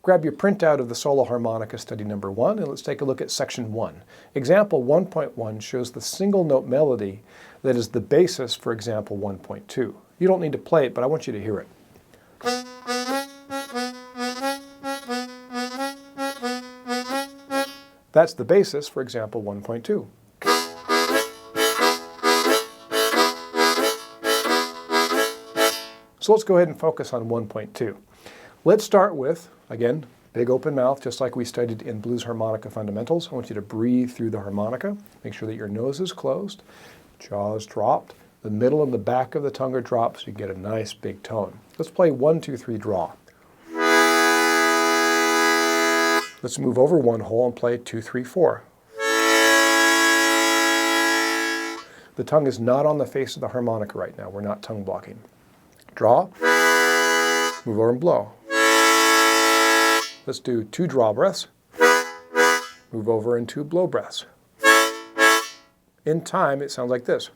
Grab your printout of the solo harmonica study number 1 and let's take a look at section 1. Example 1.1 shows the single note melody that is the basis for example 1.2. You don't need to play it, but I want you to hear it. That's the basis for example 1.2. So let's go ahead and focus on 1.2. Let's start with, again, big open mouth, just like we studied in blues harmonica fundamentals. I want you to breathe through the harmonica. Make sure that your nose is closed, jaw is dropped, the middle and the back of the tongue are dropped so you get a nice big tone. Let's play 1, 2, 3, draw. Let's move over one hole and play 2, 3, 4. The tongue is not on the face of the harmonica right now. We're not tongue blocking. Draw, move over and blow. Let's do 2 draw breaths, move over and 2 blow breaths. In time, it sounds like this.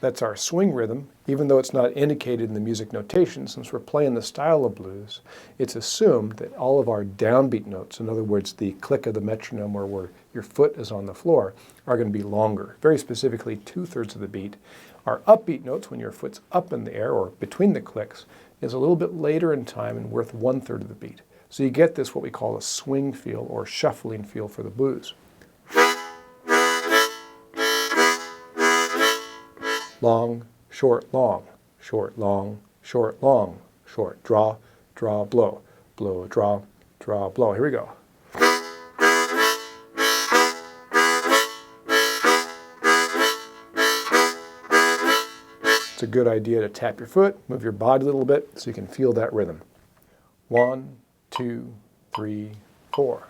That's our swing rhythm. Even though it's not indicated in the music notation, since we're playing the style of blues, it's assumed that all of our downbeat notes, in other words, the click of the metronome or where your foot is on the floor, are going to be longer. Very specifically, 2/3 of the beat. Our upbeat notes, when your foot's up in the air or between the clicks, is a little bit later in time and worth 1/3 of the beat. So you get this, what we call a swing feel or shuffling feel for the blues. Long, short, long, short, long, short, long, short, draw, draw, blow, blow, draw, draw, blow. Here we go. It's a good idea to tap your foot, move your body a little bit so you can feel that rhythm. 1, 2, 3, 4.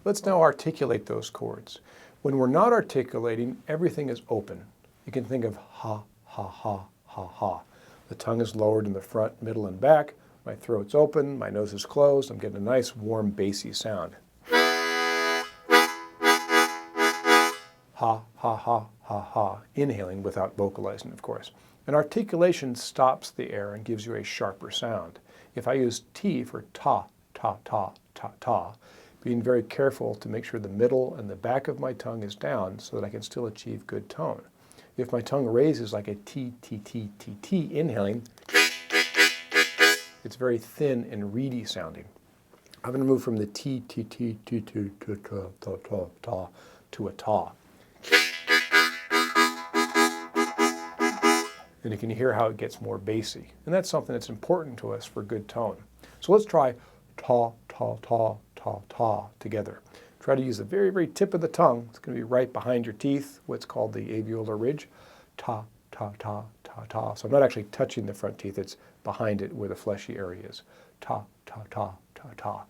Let's now articulate those chords. When we're not articulating, everything is open. You can think of ha, ha, ha, ha, ha. The tongue is lowered in the front, middle, and back. My throat's open, my nose is closed. I'm getting a nice, warm, bassy sound. Ha, ha, ha, ha, ha. Inhaling without vocalizing, of course. And articulation stops the air and gives you a sharper sound. If I use T for ta, ta, ta, ta, ta, being very careful to make sure the middle and the back of my tongue is down so that I can still achieve good tone. If my tongue raises like a T, T, T, T, T, inhaling, it's very thin and reedy sounding. I'm going to move from the T, T, T, T, T, T, ta, ta, ta, ta, to a ta. And you can hear how it gets more bassy. And that's something that's important to us for good tone. So let's try ta, ta, ta, ta, ta together. Try to use the very, very tip of the tongue. It's going to be right behind your teeth, what's called the alveolar ridge. Ta, ta, ta, ta, ta. So I'm not actually touching the front teeth. It's behind it where the fleshy area is. Ta, ta, ta, ta, ta.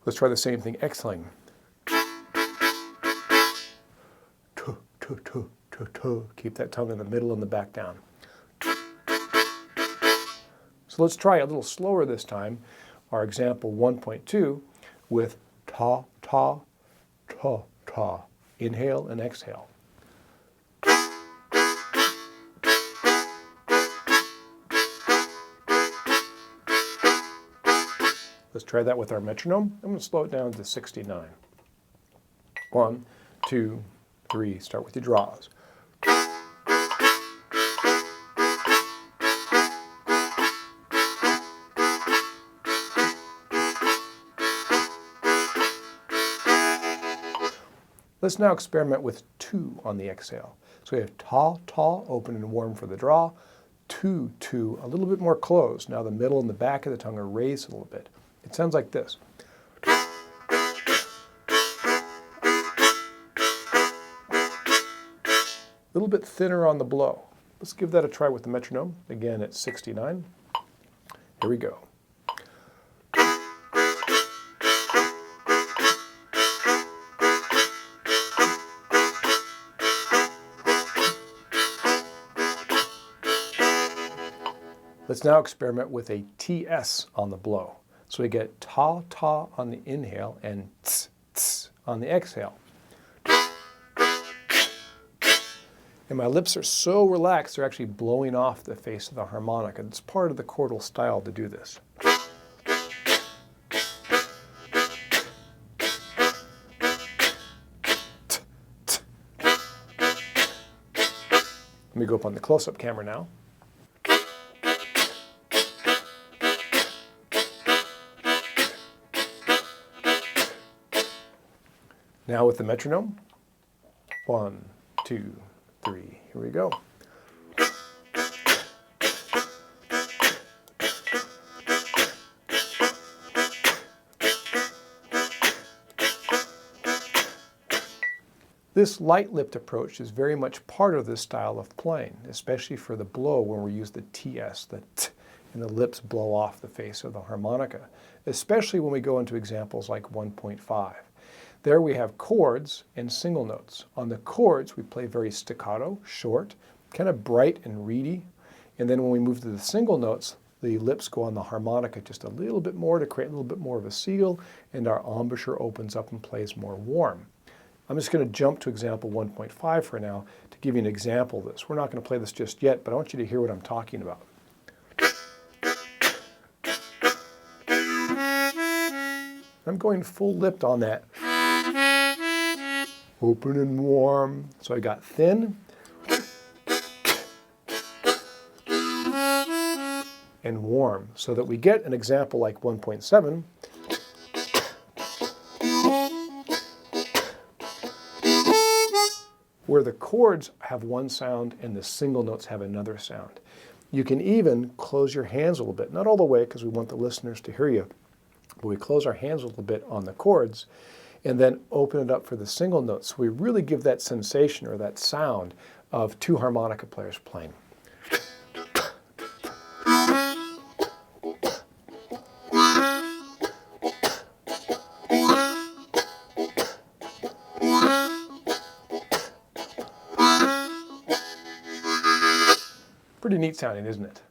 Let's try the same thing exhaling. Keep that tongue in the middle and the back down. So let's try a little slower this time. Our example 1.2 with ta, ta, ta, ta. Inhale and exhale. Let's try that with our metronome. I'm going to slow it down to 69. 1, 2, 3. Start with your draws. Let's now experiment with 2 on the exhale. So we have ta, ta, open and warm for the draw. 2, 2, a little bit more closed. Now the middle and the back of the tongue are raised a little bit. It sounds like this. A little bit thinner on the blow. Let's give that a try with the metronome. Again at 69. Here we go. Let's now experiment with a TS on the blow. So we get ta, ta on the inhale and ts, ts on the exhale. And my lips are so relaxed, they're actually blowing off the face of the harmonica. It's part of the chordal style to do this. Let me go up on the close-up camera now. Now with the metronome. 1, 2, 3. Here we go. This light-lipped approach is very much part of this style of playing, especially for the blow when we use the TS, the T, and the lips blow off the face of the harmonica, especially when we go into examples like 1.5. There we have chords and single notes. On the chords, we play very staccato, short, kind of bright and reedy. And then when we move to the single notes, the lips go on the harmonica just a little bit more to create a little bit more of a seal, and our embouchure opens up and plays more warm. I'm just going to jump to example 1.5 for now to give you an example of this. We're not going to play this just yet, but I want you to hear what I'm talking about. I'm going full-lipped on that. Open and warm. So I got thin and warm, so that we get an example like 1.7. Where the chords have one sound and the single notes have another sound. You can even close your hands a little bit, not all the way because we want the listeners to hear you, but we close our hands a little bit on the chords and then open it up for the single notes. So we really give that sensation or that sound of two harmonica players playing. Pretty neat sounding, isn't it?